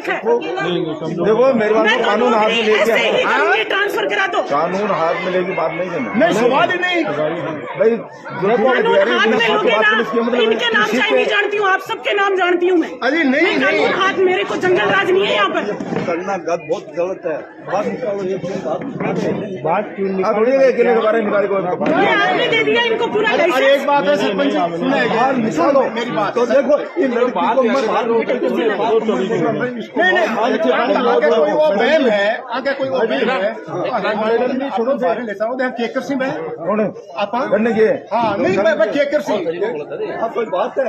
रखा है। देखो मेरे पास कानून हाथ में लेके ट्रांसफर करा दो। कानून हाथ में लेके बात नहीं करना। नहीं सवाल ही नहीं भाई कानून हाथ में लोगे ना, इनके नाम चाहे नहीं जानती हूँ, आप सबके नाम जानती हूँ मैं। अरे नहीं कानून हाथ, मेरे को जंगल राज नहीं है यहाँ पर करना बहुत गलत है। बात क्यों के बारे में निकाले आपने दे दिया इनको पूरा अरे लाइसेंस। एक बात है सरपंच जी, सुनो मेरी बात। तो देखो ये लड़की को मैं बात नहीं आगे कोई वो बहन है, आगे कोई वो बहन है। सुनो बाहर लेता हूँ केकर सिंह है आप करने के। हाँ नहीं मैं केकर सिंह। आप कोई बात है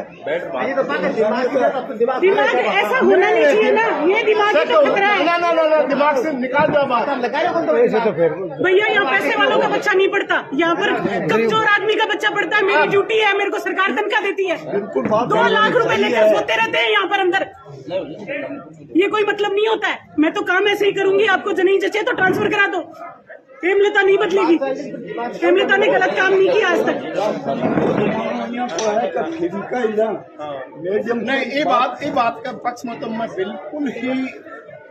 दिमाग ऐसा होना नहीं चाहिए ना, ये दिमाग ही तो खतरा है। ना दिमाग से निकाल दो बात। भैया यहाँ पैसे वालों का बच्चा नहीं पढ़ता, यहाँ पर कमजोर आदमी का बच्चा पढ़ता है। मेरी ड्यूटी है, मेरे को सरकार तनख्वाह देती है। 2 लाख रुपए लेकर सोते रहते हैं यहाँ पर अंदर। ये कोई मतलब नहीं होता है। मैं तो काम ऐसे ही करूंगी, आपको नहीं जचे तो ट्रांसफर करा दो। हेमलता नहीं बदलेगी, हेमलता ने गलत काम नहीं किया आज तक। नहीं ये बात का पक्ष में तो मैं बिल्कुल ही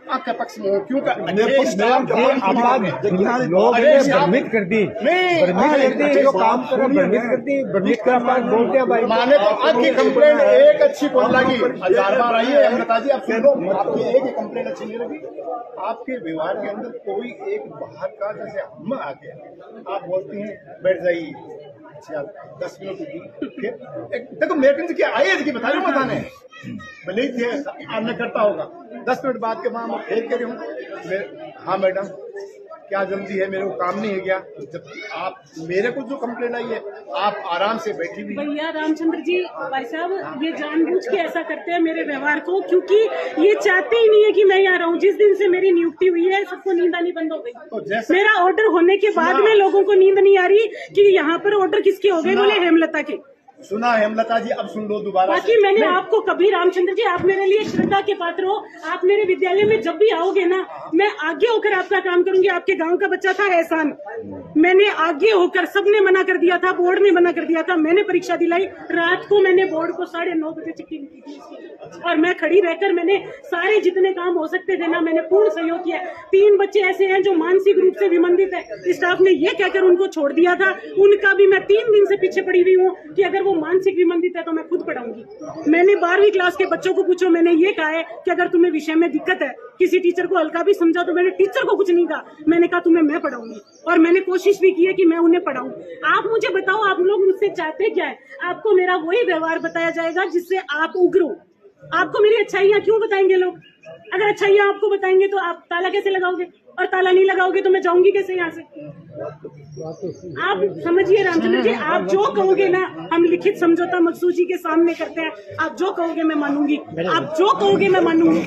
आपके पक्ष में हूँ, क्योंकि भ्रमित कर दी जो काम भ्रमित कर बोलते हैं भाई। माने तो आपकी कंप्लेंट एक अच्छी बोल लगी, 1000 बार आई है हेमलता जी। आप सुन लो, आपकी एक ही कंप्लेंट अच्छी नहीं लगी। आपके व्यवहार के अंदर कोई एक बाहर का, जैसे हम आके आप बोलती हैं बैठ जाइए 10 मिनट देखो मेरे से क्या आई है कि बता रही हूँ बताने भले ही थे आपने करता होगा। 10 मिनट बाद के बाद मैं फेर कर रही हूँ। हाँ मैडम क्या जल्दी है, मेरे को काम नहीं है क्या? जब आप मेरे को जो कंप्लेंट आई है आप आराम से बैठी हुई। भैया रामचंद्र जी भाई साहब ये जानबूझ के ऐसा करते हैं मेरे व्यवहार को, क्योंकि ये चाहते ही नहीं है कि मैं यहाँ रहूँ। जिस दिन से मेरी नियुक्ति हुई है सबको नींद आनी बंद हो गई। तो मेरा ऑर्डर होने के बाद में लोगों को नींद नहीं आ रही कि यहाँ पर ऑर्डर किसके हो गए, बोले हेमलता के। सुना हेमलता जी, अब सुन लो दोबारा। बाकी मैंने आपको कभी रामचंद्र जी, आप मेरे लिए श्रद्धा के पात्र हो। आप मेरे विद्यालय में जब भी आओगे ना, मैं आगे होकर आपका काम करूंगी। आपके गांव का बच्चा था एहसान, मैंने आगे होकर, सबने मना कर दिया था, बोर्ड ने मना कर दिया था, मैंने परीक्षा दिलाई। रात को मैंने बोर्ड को 9:30 बजे चिट्ठी लिखी थी और मैं खड़ी रहकर मैंने सारे जितने काम हो सकते थे ना, मैंने पूर्ण सहयोग किया। 3 बच्चे ऐसे हैं जो मानसिक रूप से विमंदित है, स्टाफ ने ये कहकर उनको छोड़ दिया था। उनका भी मैं 3 दिन से पीछे पड़ी हुई हूँ कि अगर वो मानसिक विमंदित है तो मैं खुद पढ़ाऊंगी। मैंने 12वीं क्लास के बच्चों को पूछो, मैंने ये कहा है कि अगर तुम्हें विषय में दिक्कत है, किसी टीचर को हल्का भी समझा, तो मैंने टीचर को कुछ नहीं कहा, मैंने कहा तुम्हें मैं पढ़ाऊंगी। और मैंने कोशिश भी की है कि मैं उन्हें पढ़ाऊं। आप मुझे बताओ, आप लोग मुझसे चाहते क्या है? आपको मेरा वही व्यवहार बताया जाएगा जिससे आप उग्रो। आपको मेरी अच्छाइयाँ क्यों बताएंगे लोग? अगर अच्छाइयाँ आपको बताएंगे तो आप ताला कैसे लगाओगे? और ताला नहीं लगाओगे तो मैं जाऊंगी कैसे यहाँ से? आप समझिए रामचंद्र जी, आप जो कहोगे ना, हम लिखित समझौता मकसूद जी के सामने करते हैं। आप जो कहोगे मैं मानूंगी, आप जो कहोगे मैं मानूंगी।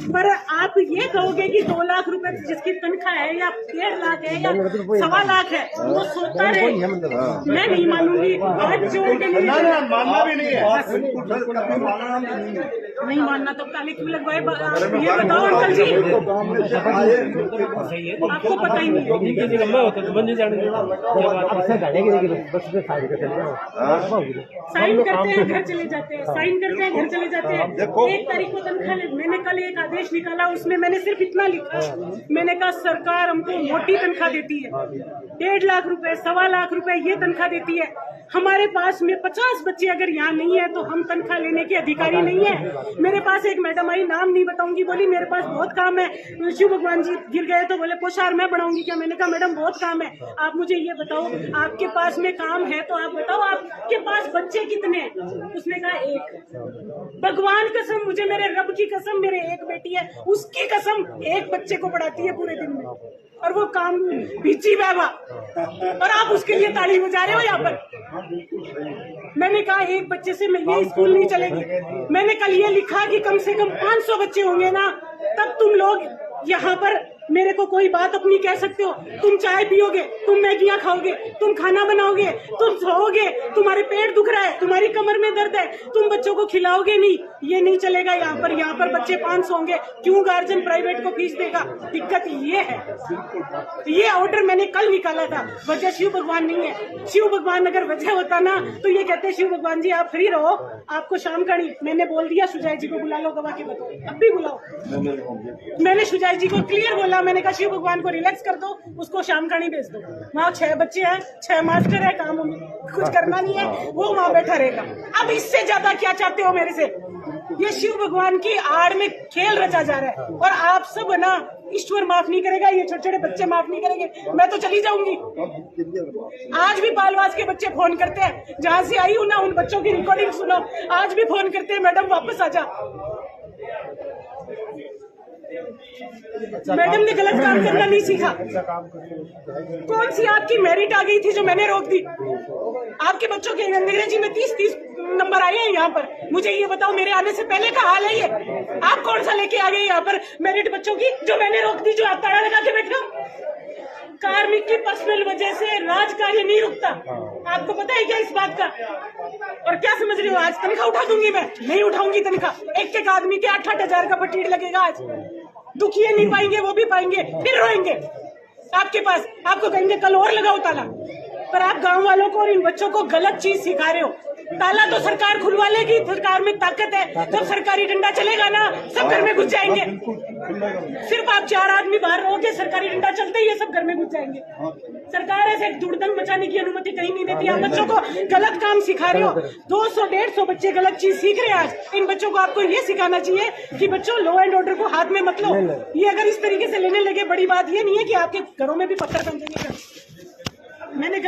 पर आप ये कहोगे कि 2 लाख रुपए जिसकी तनख्वाह है या 1.5 लाख है या 1.25 लाख है, वो सोता रहे, मैं नहीं मानूंगी। आज जोड़ के मानना भी नहीं है, नहीं मानना तो काले क्यों लगवाए? ये बताओ अंकल जी, आपको पता ही नहीं। साइन करते हैं घर चले जाते हैं, साइन करते हैं घर चले जाते हैं। 1 तारीख को तनख्वाह, मैंने कल एक आदेश निकाला, उसमें मैंने सिर्फ इतना लिखा, मैंने कहा सरकार हमको मोटी तनख्वाह देती है, 1.5 लाख रुपए, 1.25 लाख रुपए ये तनख्वाह देती है। हमारे पास में 50 बच्चे अगर यहाँ नहीं है तो हम तनख्वाह लेने के अधिकारी नहीं है। मेरे पास एक मैडम आई, नाम नहीं बताऊंगी, बोली मेरे पास बहुत काम है, शिव भगवान जी गिर गए तो बोले पोशार मैं बढ़ाऊंगी क्या? मैंने कहा मैडम बहुत काम है, आप मुझे ये बताओ आपके पास में काम है तो आप बताओ आपके पास बच्चे कितने हैं? उसने कहा 1। भगवान कसम, मुझे मेरे रब की कसम, मेरे एक बेटी है, उसकी कसम 1 बच्चे को पढ़ाती है पूरे दिन में, और वो काम भीची बाबा, और आप उसके लिए ताली बजा रहे हो यहाँ पर। मैंने कहा 1 बच्चे से मैं ये स्कूल नहीं चलेगी। मैंने कल ये लिखा कि कम से कम 500 बच्चे होंगे ना, तब तुम लोग यहाँ पर मेरे को कोई बात अपनी कह सकते हो। तुम चाय पियोगे, तुम मैगियाँ खाओगे, तुम खाना बनाओगे, तुम सोओगे, तुम्हारे पेट दुख रहा है, तुम्हारी कमर में दर्द है, तुम बच्चों को खिलाओगे नहीं, ये नहीं चलेगा यहाँ पर बच्चे 500 होंगे, क्यों गार्जियन प्राइवेट को फीस देगा? दिक्कत ये है। ये ऑर्डर मैंने कल निकाला था, वजह शिव भगवान नहीं है। शिव भगवान अगर वजह होता ना तो ये कहते शिव भगवान जी आप फ्री रहो, आपको शाम का नहीं। मैंने बोल दिया सुजय जी को बुला लो, गवाह के बताओ, अब भी बुलाओ। मैंने सुजय जी को क्लियर बोला, मैंने कहा शिव भगवान को रिलैक्स कर दो, उसको शाम का नहीं भेज दो। वहाँ 6 बच्चे हैं, 6 मास्टर है, काम कुछ करना नहीं है, वो वहाँ बैठा रहेगा। अब इससे ज्यादा क्या चाहते हो मेरे से? ये शिव भगवान की आड़ में खेल रचा जा रहा है और आप सब ना, ईश्वर माफ नहीं करेगा, ये छोटे छोटे बच्चे माफ नहीं करेंगे। मैं तो चली जाऊंगी। आज भी बालवास के बच्चे फोन करते हैं, जहाँ से आई हूँ ना, उन बच्चों की रिकॉर्डिंग सुनो, आज भी फोन करते हैं मैडम वापस आ जा। मैडम ने गलत काम करना नहीं सीखा। कौन सी आपकी मेरिट आ गई थी जो मैंने रोक दी? आपके बच्चों के अंग्रेजी में 30 नंबर आए हैं यहाँ पर। मुझे ये बताओ, मेरे आने से पहले का हाल है ये? आप कौन सा लेके आ गए यहाँ पर मेरिट बच्चों की जो मैंने रोक दी, जो आप ताला लगा के बैठे हो? कार्मिक की पर्सनल वजह से राज कार्य नहीं रुकता। आपको पता है क्या इस बात का? और क्या समझ रही हो? आज तनख्वाह उठा दूंगी मैं? नहीं उठाऊंगी तनख्वाह। एक आदमी के 8-8 हजार का पटीड़ लगेगा। आज दुखिए नहीं पाएंगे, वो भी पाएंगे, फिर रोएंगे आपके पास। आपको कहेंगे कल और लगाओ ताला। पर आप गांव वालों को और इन बच्चों को गलत चीज सिखा रहे हो। ताला तो सरकार खुलवा लेगी, सरकार में ताकत है। जब सरकारी डंडा चलेगा ना, सब घर में घुस जाएंगे। सिर्फ आप 4 आदमी बाहर रहोगे, सरकारी डंडा चलते ही ये सब घर में घुस जाएंगे। सरकार ऐसे धुड़दंग मचाने की अनुमति कहीं नहीं देती। आप बच्चों को गलत काम सिखा रहे हो। 200-150 बच्चे गलत चीज सीख रहे हैं आज। इन बच्चों को आपको ये सिखाना चाहिए कि बच्चों लॉ एंड ऑर्डर को हाथ में मत लो। ये अगर इस तरीके से लेने लगे, बड़ी बात ये नहीं है कि आपके घरों में भी पत्थर समझेंगे। मैंने